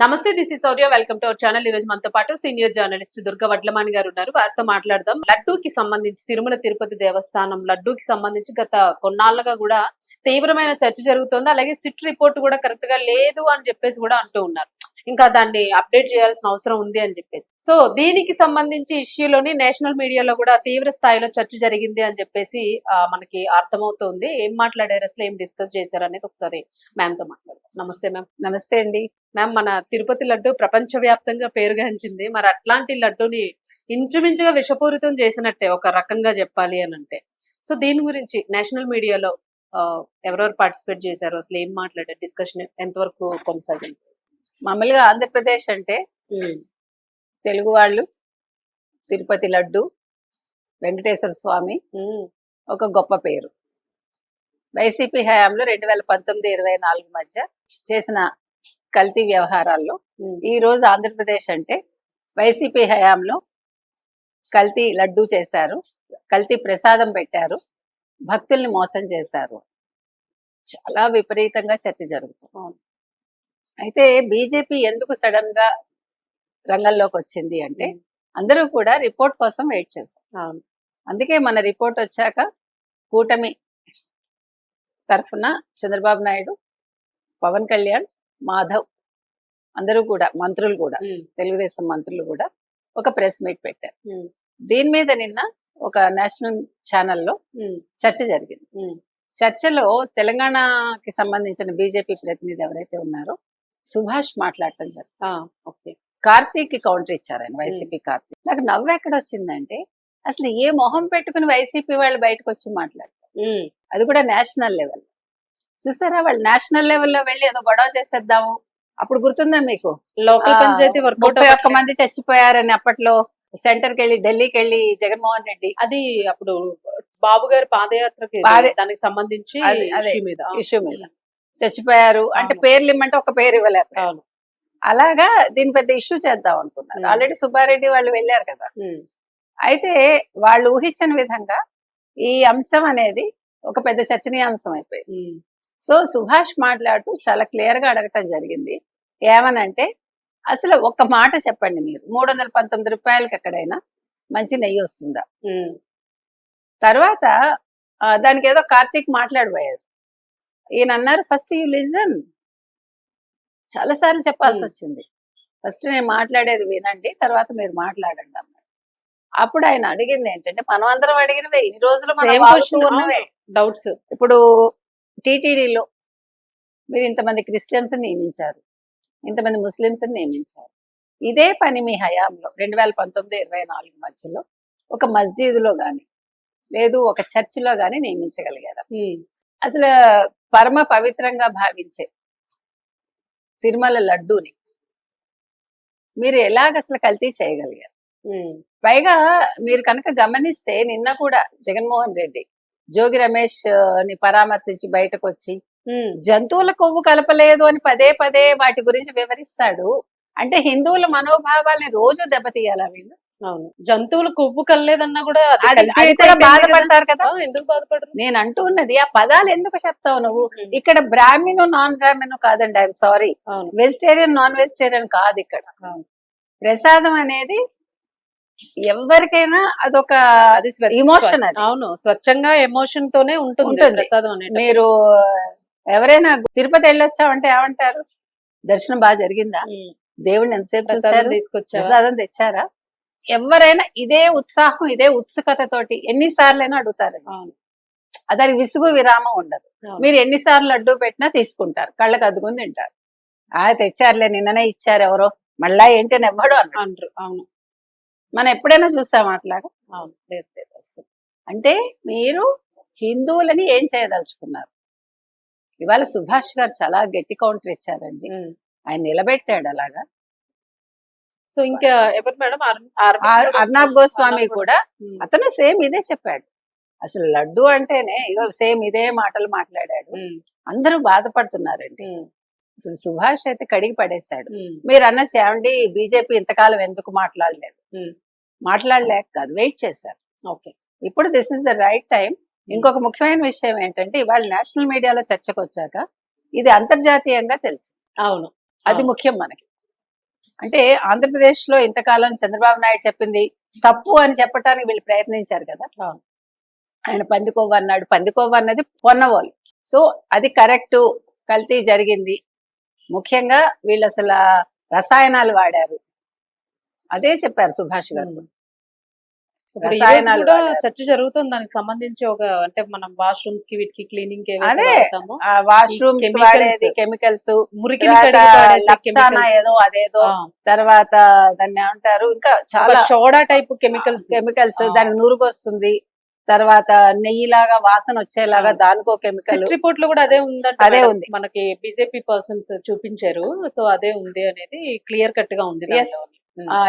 నమస్తే, this is Sourya. Welcome to our channel. ఈ రోజు మనతో పాటు సీనియర్ జర్నలిస్ట్ దుర్గ వడ్లమాని గారు ఉన్నారు. వారితో మాట్లాడదాం. లడ్డూకి సంబంధించి తిరుమల తిరుపతి దేవస్థానం లడ్డూకి సంబంధించి గత కొన్నాళ్ళుగా కూడా తీవ్రమైన చర్చ జరుగుతోంది. అలాగే సిట్ రిపోర్ట్ కూడా కరెక్ట్ గా లేదు అని చెప్పేసి కూడా అంటూ ఉన్నారు. ఇంకా దాన్ని అప్డేట్ చేయాల్సిన అవసరం ఉంది అని చెప్పేసి. సో దీనికి సంబంధించి ఇష్యూలోని నేషనల్ మీడియాలో కూడా తీవ్ర స్థాయిలో చర్చ జరిగింది అని చెప్పేసి మనకి అర్థమవుతోంది. ఏం మాట్లాడారు, అసలు ఏం డిస్కస్ చేశారు అనేది ఒకసారి మ్యామ్ తో మాట్లాడదాం. నమస్తే మ్యామ్. నమస్తే అండి. మ్యామ్, మన తిరుపతి లడ్డు ప్రపంచవ్యాప్తంగా పేరుగాంచింది. మరి అట్లాంటి లడ్డూని ఇంచుమించుగా విషపూరితం చేసినట్టే ఒక రకంగా చెప్పాలి అని అంటే. సో దీని గురించి నేషనల్ మీడియాలో ఎవరెవరు పార్టిసిపేట్ చేశారు, అసలు ఏం మాట్లాడారు, డిస్కషన్ ఎంతవరకు కొనసాగింది? మామూలుగా ఆంధ్రప్రదేశ్ అంటే తెలుగు వాళ్ళు, తిరుపతి లడ్డు, వెంకటేశ్వర స్వామి ఒక గొప్ప పేరు. వైసీపీ హయాంలో 2019-24 మధ్య చేసిన కల్తీ వ్యవహారాల్లో ఈ రోజు ఆంధ్రప్రదేశ్ అంటే వైసీపీ హయాంలో కల్తీ లడ్డు చేశారు, కల్తీ ప్రసాదం పెట్టారు, భక్తుల్ని మోసం చేశారు. చాలా విపరీతంగా చర్చ జరుగుతుంది. అయితే బీజేపీ ఎందుకు సడన్ గా రంగంలోకి వచ్చింది అంటే అందరూ కూడా రిపోర్ట్ కోసం వెయిట్ చేశారు. అందుకే మన రిపోర్ట్ వచ్చాక కూటమి తరఫున చంద్రబాబు నాయుడు, పవన్ కళ్యాణ్, మాధవ్ అందరూ కూడా మంత్రులు కూడా, తెలుగుదేశం మంత్రులు కూడా ఒక ప్రెస్ మీట్ పెట్టారు. దీని మీద నిన్న ఒక నేషనల్ ఛానల్లో చర్చ జరిగింది. చర్చలో తెలంగాణకి సంబంధించిన బీజేపీ ప్రతినిధి ఎవరైతే ఉన్నారో సుభాష్ మాట్లాడటం జరిగింది. కార్తీక్ కి కౌంటర్ ఇచ్చారు ఆయన, వైసీపీ కార్తీక్. నాకు నవ్వు ఎక్కడ వచ్చిందంటే, అసలు ఏ మొహం పెట్టుకుని వైసీపీ వాళ్ళు బయటకు వచ్చి మాట్లాడతారు, అది కూడా నేషనల్ లెవెల్. చూసారా, వాళ్ళు నేషనల్ లెవెల్లో వెళ్ళి ఏదో గొడవ చేసేద్దాము. అప్పుడు గుర్తుందా మీకు, లోకల్ పంచాయతీ 31 మంది చచ్చిపోయారని అప్పట్లో సెంటర్కి వెళ్ళి, ఢిల్లీకి వెళ్ళి జగన్మోహన్ రెడ్డి, అది అప్పుడు బాబు గారి పాదయాత్రకి దానికి సంబంధించి ఇష్యూ మీద చచ్చిపోయారు అంటే పేర్లు ఇమ్మంటే ఒక పేరు ఇవ్వలేదు. అలాగా దీని పెద్ద ఇష్యూ చేద్దాం అనుకున్నారు. ఆల్రెడీ సుబ్బారెడ్డి వాళ్ళు వెళ్ళారు కదా. అయితే వాళ్ళు ఊహించని విధంగా ఈ అంశం అనేది ఒక పెద్ద చర్చనీయాంశం అయిపోయింది. సో సుభాష్ మాట్లాడుతూ చాలా క్లియర్ గా అడగటం జరిగింది. ఏమనంటే, అసలు ఒక్క మాట చెప్పండి, మీరు 319 రూపాయలకి ఎక్కడైనా మంచి నెయ్యి వస్తుందా? తర్వాత దానికి ఏదో కార్తీక్ మాట్లాడబోయాడు. ఈయన అన్నారు, ఫస్ట్ యూ లిజన్. చాలా సార్లు చెప్పాల్సి వచ్చింది. ఫస్ట్ నేను మాట్లాడేది వినండి, తర్వాత మీరు మాట్లాడండి అన్నారు. అప్పుడు ఆయన అడిగింది ఏంటంటే, మనం అందరం అడిగినవే, ఈ రోజులు ఉన్నవే డౌట్స్. ఇప్పుడు టీటీడీలో మీరు ఇంతమంది క్రిస్టియన్స్ నియమించారు, ఇంతమంది ముస్లింస్ నియమించారు. ఇదే పని మీ హయాంలో 2019-24 మధ్యలో ఒక మస్జిద్లో గాని, లేదు ఒక చర్చిలో గాని నియమించగలిగారు. అసలు పరమ పవిత్రంగా భావించే తిరుమల లడ్డూని మీరు ఎలాగ అసలు కల్తీ చేయగలిగారు? పైగా మీరు కనుక గమనిస్తే, నిన్న కూడా జగన్మోహన్ రెడ్డి జోగి రమేష్ ని పరామర్శించి బయటకు వచ్చి జంతువుల కొవ్వు కలపలేదు అని పదే పదే వాటి గురించి వివరిస్తాడు. అంటే హిందువుల మనోభావాల్ని రోజు దెబ్బతీయాలా వీళ్ళు? అవును, జంతువులు కొవ్వు కలలేదన్నా కూడా బాధపడతారు కదా. ఎందుకు బాధపడరు? నేను అంటూ ఉన్నది, ఆ పదాలు ఎందుకు చెప్తావు నువ్వు? ఇక్కడ బ్రాహ్మణు నాన్ బ్రాహ్మణు కాదండి, I'm sorry, vegetarian non vegetarian కాదు. ఇక్కడ ప్రసాదం అనేది ఎవరికైనా అదొక ఎమోషన్. అది అవును, స్వచ్ఛంగా ఎమోషన్ తోనే ఉంటుంది ప్రసాదం అనేది. మీరు ఎవరైనా తిరుపతి వెళ్ళొచ్చావంటే ఏమంటారు? దర్శనం బాగా జరిగిందా? దేవుడిని ఎంతసేపు ప్రసాదం తెచ్చారా? ఎవరైనా ఇదే ఉత్సాహం, ఇదే ఉత్సుకతతోటి ఎన్నిసార్లైనా అడుగుతారు. దానికి విసుగు విరామం ఉండదు. మీరు ఎన్నిసార్లు లడ్డూ పెట్టినా తీసుకుంటారు, కళ్ళకు అద్దుకుని తింటారు. తెచ్చారులే, నిన్ననే ఇచ్చారు ఎవరో, మళ్ళా ఏంటి అని ఎవ్వడు అంటారు. అవును, మనం ఎప్పుడైనా చూస్తాం అట్లాగా? అవును, అంటే మీరు హిందువులని ఏం చేయదలుచుకున్నారు? ఇవాళ సుభాష్ గారు చాలా గట్టి కౌంటర్ ఇచ్చారండి, ఆయన నిలబెట్టాడు అలాగా. సో ఇంకా ఎవరు మేడం? అర్నాబ్ గోస్వామి కూడా అతను సేమ్ ఇదే చెప్పాడు. అసలు లడ్డు అంటేనే ఇగో సేమ్ ఇదే మాటలు మాట్లాడాడు. అందరూ బాధపడుతున్నారండి. అసలు సుభాష్ అయితే కడిగి పడేశాడు. మీరు అన్న చేయండి, బీజేపీ ఇంతకాలం ఎందుకు మాట్లాడలేదు? మాట్లాడలేక కాదు, వెయిట్ చేశారు. ఓకే, ఇప్పుడు this is the right time. ఇంకొక ముఖ్యమైన విషయం ఏంటంటే, ఇవాళ నేషనల్ మీడియాలో చర్చకు వచ్చాక ఇది అంతర్జాతీయంగా తెలుసు. అవును, అది ముఖ్యం మనకి. అంటే ఆంధ్రప్రదేశ్ లో ఇంతకాలం చంద్రబాబు నాయుడు చెప్పింది తప్పు అని చెప్పడానికి వీళ్ళు ప్రయత్నించారు కదా. అవును. ఆయన పందికొవ్వ అన్నాడు, పందికొవ్వ అన్నది పొన్నవాళ్ళు. సో అది కరెక్ట్, కల్తీ జరిగింది. ముఖ్యంగా వీళ్ళు అసలు రసాయనాలు వాడారు, అదే చెప్పారు సుభాష్ గారు. ఇప్పుడు ఈ రోజు రసాయనాలు కూడా వాడారు. చర్చ జరుగుతుంది దానికి సంబంధించి. ఒక అంటే మనం వాష్రూమ్స్ కి వీటికి క్లీనింగ్ కి అదే. వాడతాము వాష్రూమ్స్ chemicals, వాడేది కెమికల్స్, మురికిని కడిగి వాడేసే లప్సానా chemicals. ఏదో అదేదో, ఆ, తర్వాత దాన్ని ఏమంటారు ఇంకా ఒక చాలా సోడా టైప్ కెమికల్స్. కెమికల్స్, ఆ. దానికి నురుగు వస్తుంది, తర్వాత నెయ్యిలాగా వాసన వచ్చేలాగా ఆ. దానికో కెమికల్. సిట్ రిపోర్ట్ లో కూడా అదే ఉందంట అదే మేడం. ఉంది. మనకి బీజేపీ పర్సన్స్ చూపించారు. సో అదే ఉంది అనేది క్లియర్ కట్ గా ఉంది Yes. దానిలో.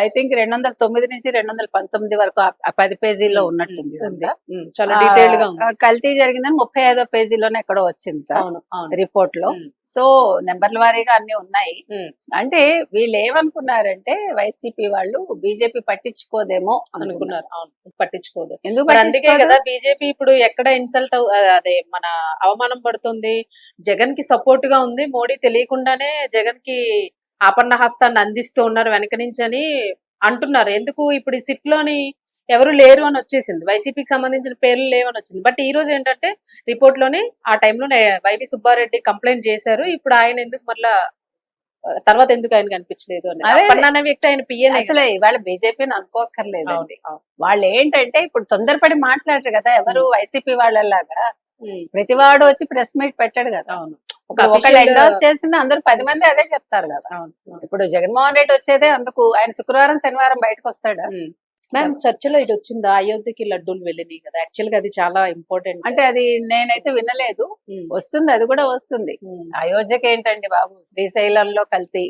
ఐ థింక్ 209 నుంచి 219 వరకు ఆ 10 పేజీల్లో ఉన్నట్టుంది ఇదంతా. చాలా డీటెయిల్డ్ గా ఉంది. కల్తీ జరిగిందని 35వ పేజీలోనే ఎక్కడో వచ్చింది అవును అవును. రిపోర్ట్ లో. ఉమ్, సో నెంబర్ల వారీగా అన్ని ఉన్నాయి. ఉమ్, అంటే వీళ్ళు ఏమనుకున్నారంటే వైసీపీ వాళ్ళు బీజేపీ పట్టించుకోదేమో అనుకున్నారు. అనుకున్నారు. అవును, పట్టించుకోదు. ఎందుకు మరి అందుకే పట్టించుకోదు? కదా బీజేపీ ఇప్పుడు ఎక్కడ ఇన్సల్ట్ అదే మన అవమానం పడుతుంది. జగన్ కి సపోర్ట్ గా ఉంది. మోడీ తెలియకుండానే జగన్ కి ఆపన్న హస్తాన్ని అందిస్తూ ఉన్నారు వెనక నుంచి అని అంటున్నారు. ఎందుకు ఇప్పుడు ఈ సిట్ లోని ఎవరు లేరు అని వచ్చేసింది, వైసీపీకి సంబంధించిన పేర్లు లేవని వచ్చింది. బట్ ఈ రోజు ఏంటంటే రిపోర్ట్ లోనే ఆ టైంలో వైవి సుబ్బారెడ్డి కంప్లైంట్ చేశారు. ఇప్పుడు ఆయన ఎందుకు మళ్ళా తర్వాత ఎందుకు ఆయన కనిపించలేదు అని. అదే. అపర్ణ అనే వ్యక్తి ఆయన పిఎన్ అసలు ఇవాళ బీజేపీని అనుకోక్కర్లేదండి. వాళ్ళు ఏంటంటే ఇప్పుడు తొందరపడి మాట్లాడరు కదా ఎవరు వైసీపీ వాళ్ళలాగా. ప్రతివాడు వచ్చి ప్రెస్ మీట్ పెట్టాడు కదా. అవును. ఇప్పుడు ఒకళ్ళు ఎండోర్స్ చేసింది అందరూ 10 మంది అదే చెప్తారు కదా. అవును. ఇప్పుడు జగన్మోహన్ రెడ్డి వచ్చేదే అందుకు. ఆయన శుక్రవారం శనివారం బయటకు వస్తాడా? మ్యామ్ చర్చలో ఇది వచ్చిందా, అయోధ్యకి లడ్డూలు వెళ్ళినాయి కదా, యాక్చువల్ గా అది చాలా ఇంపార్టెంట్. అంటే అది నేనైతే వినలేదు. వస్తుంది, అది కూడా వస్తుంది. అయోధ్యకి ఏంటండి బాబు, శ్రీశైలంలో కల్తీ.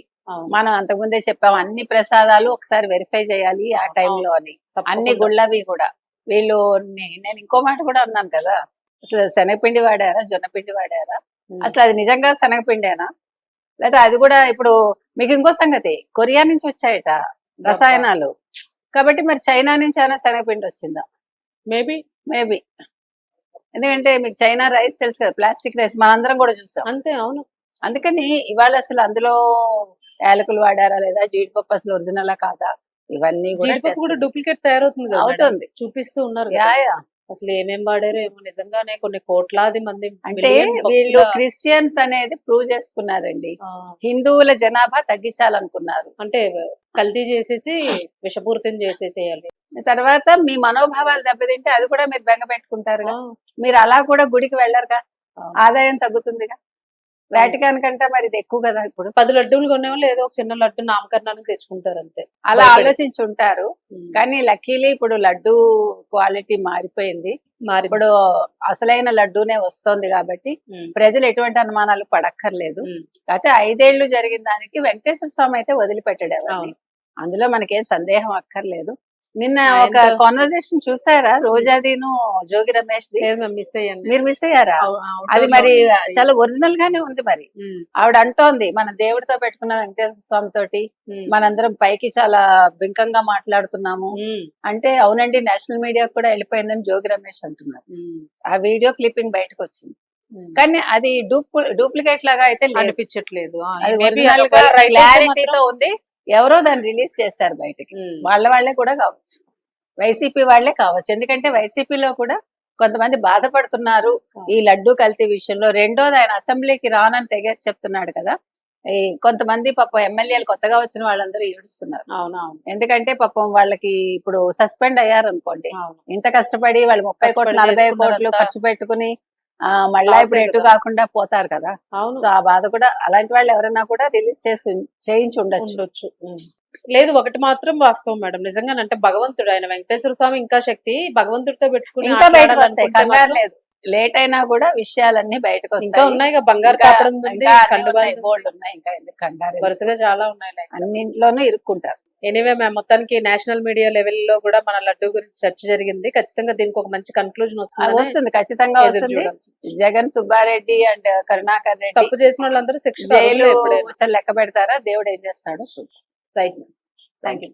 మనం అంతకుముందే చెప్పాం అన్ని ప్రసాదాలు ఒకసారి వెరిఫై చేయాలి ఆ టైంలో అని. అన్ని గుళ్ళవి కూడా వీళ్ళు నేను ఇంకో మాట కూడా అన్నాను కదా, అసలు శనగపిండి వాడారా జొన్నపిండి వాడారా, అసలు అది నిజంగా శనగపిండేనా, లేదా అది కూడా ఇప్పుడు మీకు ఇంకో సంగతి, కొరియా నుంచి వచ్చాయట రసాయనాలు. కాబట్టి మరి చైనా నుంచి అయినా శనగపిండి వచ్చిందా? Maybe maybe. ఎందుకంటే మీకు చైనా రైస్ తెలుసు కదా, ప్లాస్టిక్ రైస్ మనందరం కూడా చూసాం. అంతే. అవును. అందుకని ఇవాళ అసలు అందులో యాలకులు వాడారా లేదా, జీడిపప్పు అసలు ఒరిజినలా కాదా, ఇవన్నీ జీడిపప్పు కూడా డూప్లికేట్ తయారవుతుంది కదా అవుతుంది. మేడం, చూపిస్తూ ఉన్నారు యా కదా. యా. అసలు ఏమేం వాడారో ఏమో, నిజంగానే కొన్ని కోట్లాది మంది అంటే million వీళ్ళు భక్తుల, క్రిస్టియన్స్ అనేది ప్రూవ్ చేసుకున్నారండి. ఆ, హిందువుల జనాభా తగ్గించాలనుకున్నారు. అంటే కల్తీ చేసేసి విషపూరితం చేసేసేయాలి. తర్వాత మీ మనోభావాలు దెబ్బతింటే అది కూడా మీరు బెంగ పెట్టుకుంటారు. ఆ, మీరు అలా కూడా గుడికి వెళ్ళరుగా, ఆ. ఆదాయం తగ్గుతుందిగా. వాటికాన్ కంటే మరి ఇది ఎక్కువ కదా. ఇప్పుడు 10 లడ్డూలు కొనేవాళ్ళు ఏదో ఒక చిన్న లడ్డు నామకరణానికి తెచ్చుకుంటారు అంతే. అలా భయపడి. ఆలోచించి ఉంటారు. కానీ లక్కీలీ ఇప్పుడు లడ్డు క్వాలిటీ మారిపోయింది. మరి ఇప్పుడు అసలైన లడ్డూనే వస్తోంది కాబట్టి ప్రజలు ఎటువంటి అనుమానాలు పడక్కర్లేదు. అయితే 5 ఏళ్లు జరిగిన దానికి వెంకటేశ్వర స్వామి అయితే వదిలిపెట్టాడు ఎవరిని. అందులో మనకేం సందేహం అక్కర్లేదు. నిన్న ఒక కాన్వర్సేషన్ చూసారా, రోజాదీను జోగి రమేష్ ది? మిస్ అయ్యాను. మీరు మిస్ అయ్యారా? అది మరి చాలా ఒరిజినల్ గానే ఉంది. మరి ఆవిడ అంటోంది మన దేవుడితో పెట్టుకున్న వెంకటేశ్వర స్వామి తోటి మనందరం పైకి చాలా బింకంగా మాట్లాడుతున్నాము అంటే, అవునండి నేషనల్ మీడియా కూడా వెళ్ళిపోయిందని జోగి రమేష్ అంటున్నారు. ఆ వీడియో క్లిప్పింగ్ బయటకు వచ్చింది. కానీ అది డూప్లికేట్ లాగా అయితే అనిపించట్లేదు. అది ఒరిజినల్ గా క్లారిటీతో ఉంది. ఎవరో దాన్ని రిలీజ్ చేశారు బయటకి. వాళ్ళే కూడా కావచ్చు, వైసీపీ వాళ్లే కావచ్చు. ఎందుకంటే వైసీపీలో కూడా కొంతమంది బాధపడుతున్నారు ఈ లడ్డు కల్తీ విషయంలో. రెండోది ఆయన అసెంబ్లీకి రానని తెగేసి చెప్తున్నాడు కదా. ఈ కొంతమంది పాపం ఎమ్మెల్యేలు కొత్తగా వచ్చిన వాళ్ళందరూ ఏడుస్తున్నారు. అవునవును. ఎందుకంటే పాపం వాళ్ళకి ఇప్పుడు సస్పెండ్ అయ్యారు అనుకోండి, ఇంత కష్టపడి వాళ్ళు 30 కోట్లు 40 కోట్లు ఖర్చు పెట్టుకుని మళ్ళా ఇప్పుడు ఎటు కాకుండా పోతారు కదా. సో ఆ బాధ కూడా, అలాంటి వాళ్ళు ఎవరైనా కూడా రిలీజ్ చేయించి ఉండొచ్చు. లేదు, ఒకటి మాత్రం వాస్తవం మేడం, నిజంగానంటే భగవంతుడు ఆయన వెంకటేశ్వర స్వామి ఇంకా శక్తి, భగవంతుడితో పెట్టుకుని ఇంకా బయటకు వస్తాయి, కంగారు లేదు. లేట్ అయినా కూడా విషయాలన్నీ బయటకు వస్తాయి. ఇంకా ఉన్నాయి, బంగారు కాపడం ఉంది, బోల్డ్ ఉన్నాయి, ఇంకా ఎందుకు కంగారు, వరుసగా చాలా ఉన్నాయి, అన్నింట్లోనూ ఇరుక్కుంటారు. ఎనీవే మ్యామ్, మొత్తానికి నేషనల్ మీడియా లెవెల్లో కూడా మన లడ్డు గురించి చర్చ జరిగింది. ఖచ్చితంగా దీనికి ఒక మంచి కన్క్లూజన్ వస్తుంది, ఖచ్చితంగా వస్తుంది. జగన్, సుబ్బారెడ్డి అండ్ కరుణాకర్ రెడ్డి తప్పు చేసిన వాళ్ళందరూ శిక్ష జైలు లెక్క పెడతారా, దేవుడు ఏం చేస్తాడో చూద్దాం. Right, thank you.